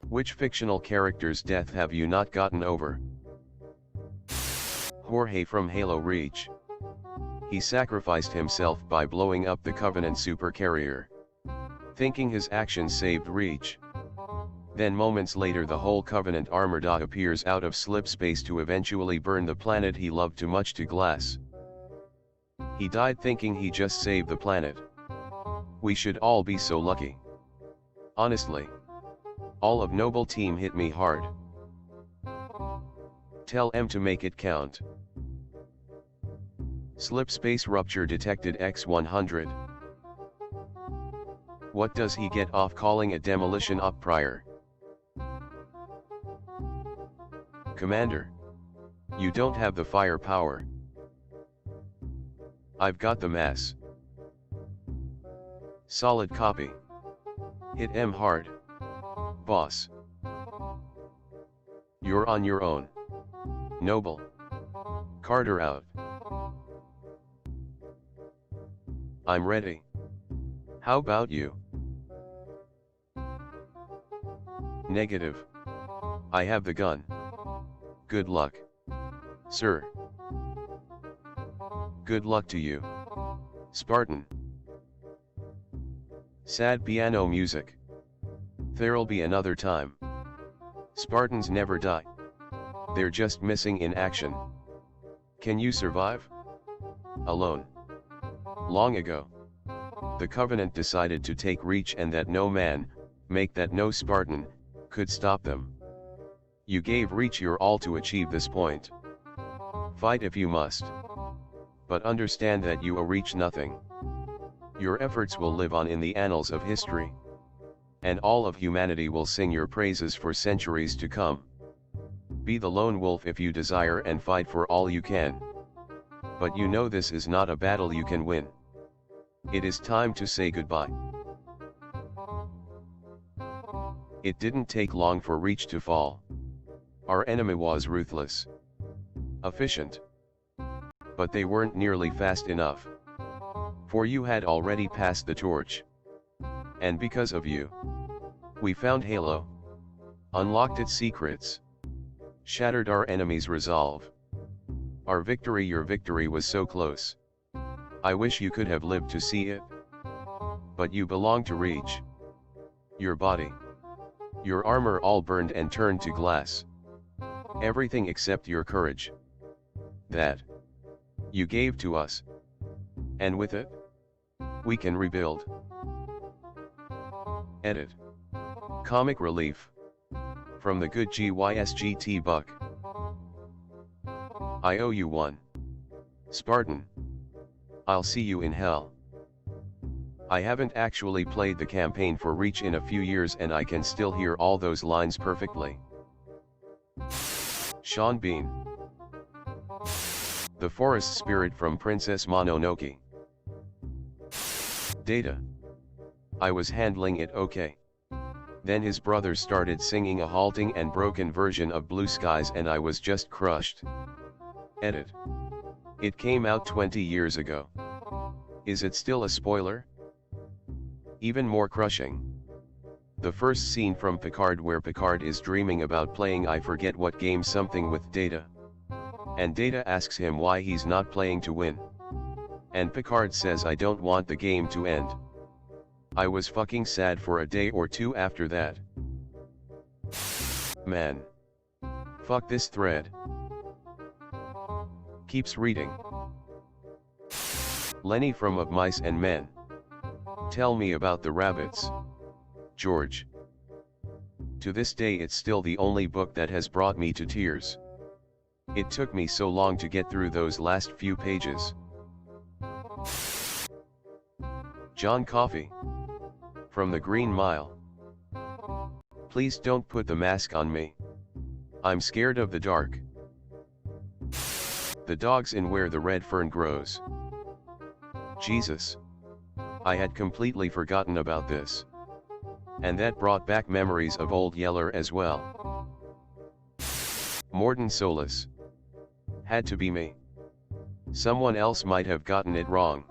Which fictional character's death have you not gotten over? Jorge from Halo Reach. He sacrificed himself by blowing up the Covenant supercarrier, thinking his actions saved Reach. Then moments later the whole Covenant armada appears out of slip space to eventually burn the planet he loved too much to glass. He died thinking he just saved the planet. We should all be so lucky. Honestly. All of Noble team hit me hard. Tell M to make it count. Slip space rupture detected X-100. What does he get off calling a demolition op prior? Commander. You don't have the firepower. I've got the mass. Solid copy. Hit M hard. Boss. You're on your own. Noble. Carter out. I'm ready. How about you? Negative. I have the gun. Good luck. Sir. Good luck to you. Spartan. Sad piano music. There'll be another time. Spartans never die. They're just missing in action. Can you survive? Alone. Long ago. The Covenant decided to take Reach and that no man, make that no Spartan, could stop them. You gave Reach your all to achieve this point. Fight if you must. But understand that you reach nothing. Your efforts will live on in the annals of history. And all of humanity will sing your praises for centuries to come. Be the lone wolf if you desire and fight for all you can. But you know this is not a battle you can win. It is time to say goodbye. It didn't take long for Reach to fall. Our enemy was ruthless. Efficient. But they weren't nearly fast enough. For you had already passed the torch. And because of you, we found Halo. Unlocked its secrets. Shattered our enemy's resolve. Our victory, your victory was so close. I wish you could have lived to see it. But you belong to Reach. Your body. Your armor all burned and turned to glass. Everything except your courage. That you gave to us. And with it, we can rebuild. Edit. Comic relief. From the good GYSGT Buck. I owe you one. Spartan. I'll see you in hell. I haven't actually played the campaign for Reach in a few years and I can still hear all those lines perfectly. Sean Bean. The forest spirit from Princess Mononoke. Data. I was handling it okay. Then his brother started singing a halting and broken version of Blue Skies and I was just crushed. Edit. It came out 20 years ago. Is it still a spoiler? Even more crushing. The first scene from Picard where Picard is dreaming about playing I forget what game something with Data. And Data asks him why he's not playing to win. And Picard says I don't want the game to end. I was fucking sad for a day or two after that. Man. Fuck this thread. Keeps reading. Lenny from Of Mice and Men. Tell me about the rabbits. George. To this day it's still the only book that has brought me to tears. It took me so long to get through those last few pages. John Coffey. From the Green Mile. Please don't put the mask on me. I'm scared of the dark. The dogs in Where the Red Fern Grows. Jesus. I had completely forgotten about this. And that brought back memories of Old Yeller as well. Morton Solus. Had to be me. Someone else might have gotten it wrong.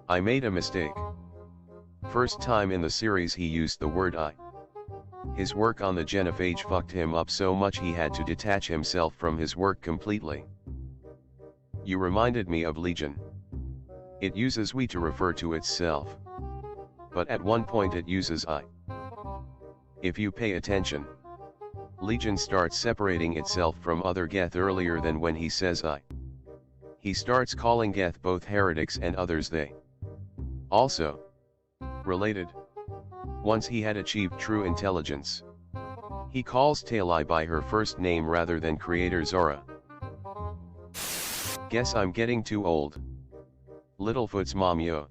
I made a mistake. First time in the series he used the word I. His work on the genophage fucked him up so much he had to detach himself from his work completely. You reminded me of Legion. It uses we to refer to itself. But at one point it uses I. If you pay attention, Legion starts separating itself from other Geth earlier than when he says I. He starts calling Geth both heretics and others they. Also, related, once he had achieved true intelligence, he calls Talai by her first name rather than creator Zora. Guess I'm getting too old. Littlefoot's mom yo.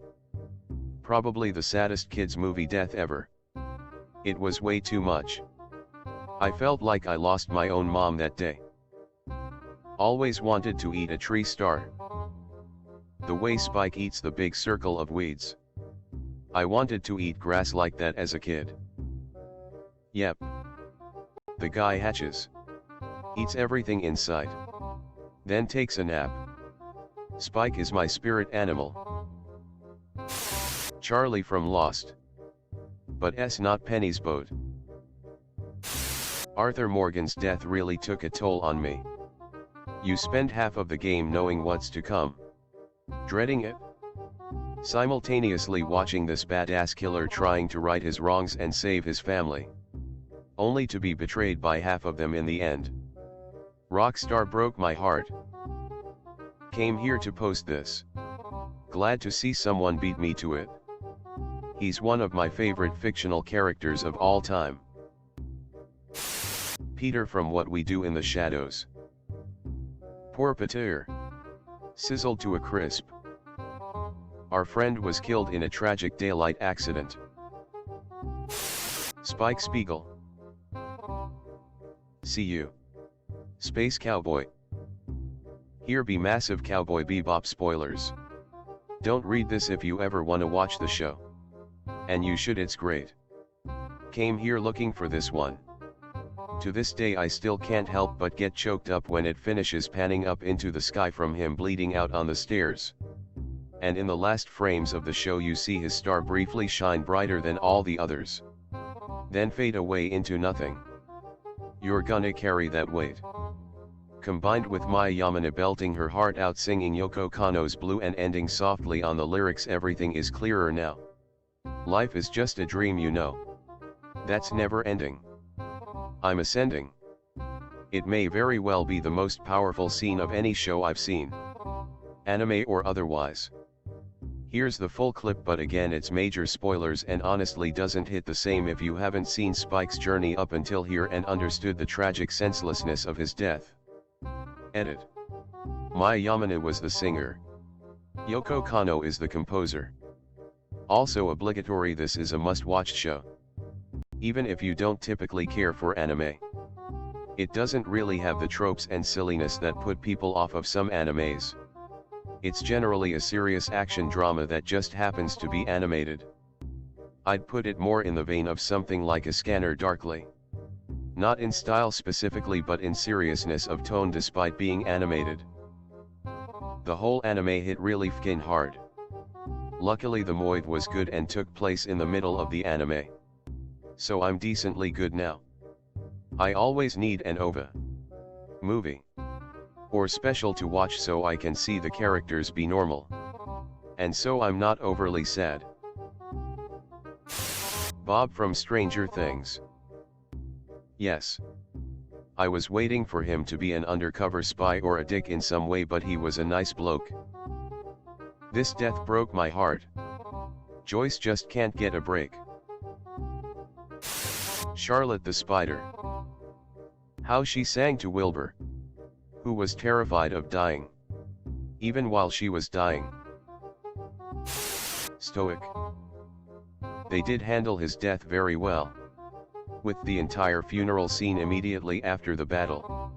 Probably the saddest kids movie death ever. It was way too much. I felt like I lost my own mom that day. Always wanted to eat a tree star. The way Spike eats the big circle of weeds. I wanted to eat grass like that as a kid. Yep. The guy hatches. Eats everything in sight. Then takes a nap. Spike is my spirit animal. Charlie from Lost. But not Penny's boat. Arthur Morgan's death really took a toll on me. You spend half of the game knowing what's to come. Dreading it. Simultaneously watching this badass killer trying to right his wrongs and save his family. Only to be betrayed by half of them in the end. Rockstar broke my heart. Came here to post this. Glad to see someone beat me to it. He's one of my favorite fictional characters of all time. Peter from What We Do in the Shadows. Poor Peter. Sizzled to a crisp. Our friend was killed in a tragic daylight accident. Spike Spiegel. See you. Space Cowboy. Here be massive Cowboy Bebop spoilers. Don't read this if you ever wanna watch the show. And you should, it's great. Came here looking for this one. To this day I still can't help but get choked up when it finishes panning up into the sky from him bleeding out on the stairs. And in the last frames of the show you see his star briefly shine brighter than all the others. Then fade away into nothing. You're gonna carry that weight. Combined with Maya Yamane belting her heart out singing Yoko Kanno's Blue and ending softly on the lyrics, everything is clearer now. Life is just a dream, you know. That's never ending. I'm ascending. It may very well be the most powerful scene of any show I've seen. Anime or otherwise. Here's the full clip, but again it's major spoilers and honestly doesn't hit the same if you haven't seen Spike's journey up until here and understood the tragic senselessness of his death. Edit. Maya Yamane was the singer. Yoko Kanno is the composer. Also obligatory, this is a must-watch show. Even if you don't typically care for anime. It doesn't really have the tropes and silliness that put people off of some animes. It's generally a serious action drama that just happens to be animated. I'd put it more in the vein of something like A Scanner Darkly. Not in style specifically, but in seriousness of tone despite being animated. The whole anime hit really fkin hard. Luckily the moid was good and took place in the middle of the anime. So I'm decently good now. I always need an OVA movie or special to watch so I can see the characters be normal. And so I'm not overly sad. Bob from Stranger Things. Yes. I was waiting for him to be an undercover spy or a dick in some way, but he was a nice bloke. This death broke my heart. Joyce just can't get a break. Charlotte the Spider. How she sang to Wilbur, who was terrified of dying, even while she was dying. Stoic. They did handle his death very well. With the entire funeral scene immediately after the battle.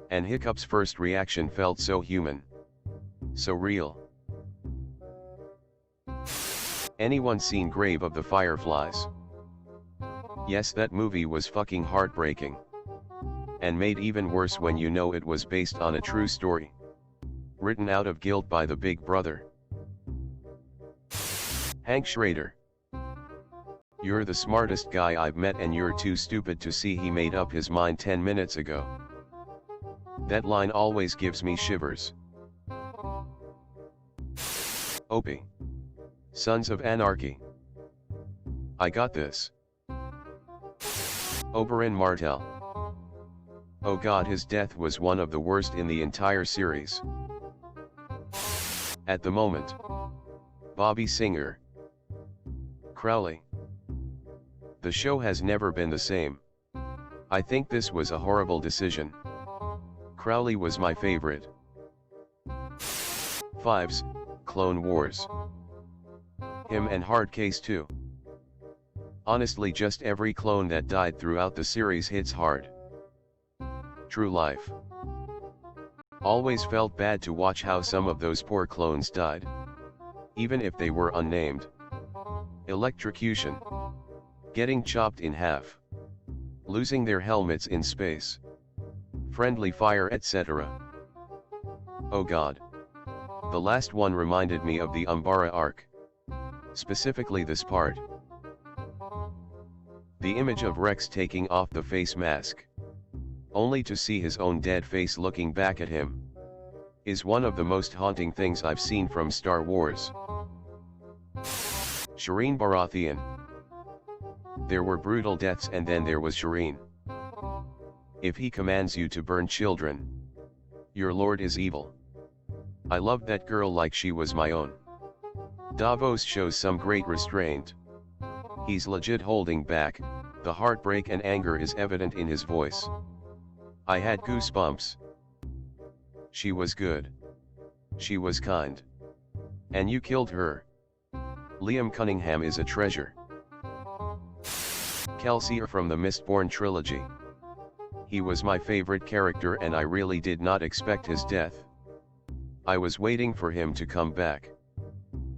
And Hiccup's first reaction felt so human. So real. Anyone seen Grave of the Fireflies? Yes, that movie was fucking heartbreaking. And made even worse when you know it was based on a true story. Written out of guilt by the Big Brother. Hank Schrader. You're the smartest guy I've met and you're too stupid to see he made up his mind 10 minutes ago. That line always gives me shivers. Opie. Sons of Anarchy. I got this. Oberyn Martell. Oh god, his death was one of the worst in the entire series. At the moment. Bobby Singer. Crowley. The show has never been the same. I think this was a horrible decision. Crowley was my favorite. 5s, Clone Wars. Him and Hard Case 2. Honestly, just every clone that died throughout the series hits hard. True life. Always felt bad to watch how some of those poor clones died. Even if they were unnamed. Electrocution. Getting chopped in half. Losing their helmets in space. Friendly fire, etc. Oh god. The last one reminded me of the Umbara arc. Specifically this part. The image of Rex taking off the face mask, only to see his own dead face looking back at him, is one of the most haunting things I've seen from Star Wars. Shireen Baratheon. There were brutal deaths and then there was Shireen. If he commands you to burn children, your lord is evil. I loved that girl like she was my own. Davos shows some great restraint. He's legit holding back, the heartbreak and anger is evident in his voice. I had goosebumps. She was good. She was kind. And you killed her. Liam Cunningham is a treasure. Kelsier from the Mistborn trilogy. He was my favorite character and I really did not expect his death. I was waiting for him to come back.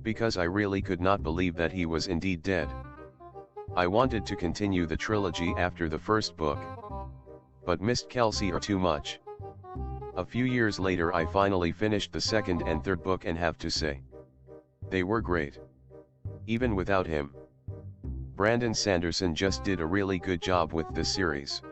Because I really could not believe that he was indeed dead. I wanted to continue the trilogy after the first book, but missed Kelsier too much. A few years later I finally finished the second and third book and have to say, they were great. Even without him. Brandon Sanderson just did a really good job with this series.